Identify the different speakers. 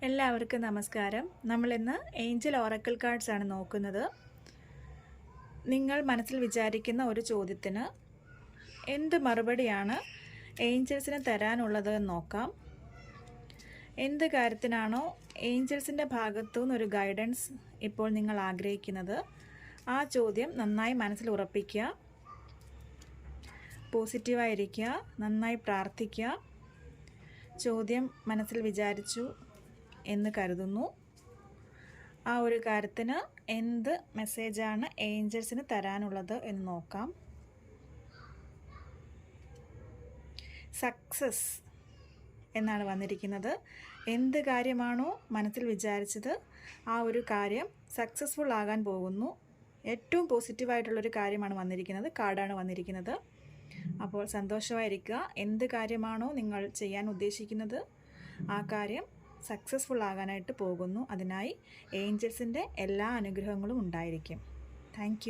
Speaker 1: എല്ലാവർക്കും നമസ്കാരം. നമ്മളിന്ന് ഏഞ്ചൽ ഓറക്കിൾ കാർഡ്സ് ആണ് നോക്കുന്നത്. നിങ്ങൾ മനസ്സിൽ വിചാരിക്കുന്ന ഒരു ചോദ്യത്തിന് എന്ത് മറുപടിയാണ് ഏഞ്ചൽസിന് തരാനുള്ളത് എന്ന് നോക്കാം. എന്ത് കാര്യത്തിനാണോ ഏഞ്ചൽസിൻ്റെ ഭാഗത്തു നിന്നൊരു ഗൈഡൻസ് ഇപ്പോൾ നിങ്ങൾ ആഗ്രഹിക്കുന്നത്, ആ ചോദ്യം നന്നായി മനസ്സിൽ ഉറപ്പിക്കുക, പോസിറ്റീവായിരിക്കുക, നന്നായി പ്രാർത്ഥിക്കുക. ചോദ്യം മനസ്സിൽ വിചാരിച്ചു എന്ന് കരുതുന്നു. ആ ഒരു കാര്യത്തിന് എന്ത് മെസ്സേജാണ് ഏഞ്ചൽസിന് തരാനുള്ളത് എന്ന് നോക്കാം. സക്സസ് എന്നാണ് വന്നിരിക്കുന്നത്. എന്ത് കാര്യമാണോ മനസ്സിൽ വിചാരിച്ചത്, ആ ഒരു കാര്യം സക്സസ്ഫുൾ ആകാൻ പോകുന്നു. ഏറ്റവും പോസിറ്റീവായിട്ടുള്ളൊരു കാര്യമാണ് വന്നിരിക്കുന്നത്, കാർഡാണ് വന്നിരിക്കുന്നത്. അപ്പോൾ സന്തോഷമായിരിക്കുക. എന്ത് കാര്യമാണോ നിങ്ങൾ ചെയ്യാൻ ഉദ്ദേശിക്കുന്നത്, ആ കാര്യം സക്സസ്ഫുൾ ആകാനായിട്ട് പോകുന്നു. അതിനായി ഏഞ്ചൽസിൻ്റെ എല്ലാ അനുഗ്രഹങ്ങളും ഉണ്ടായിരിക്കും. താങ്ക്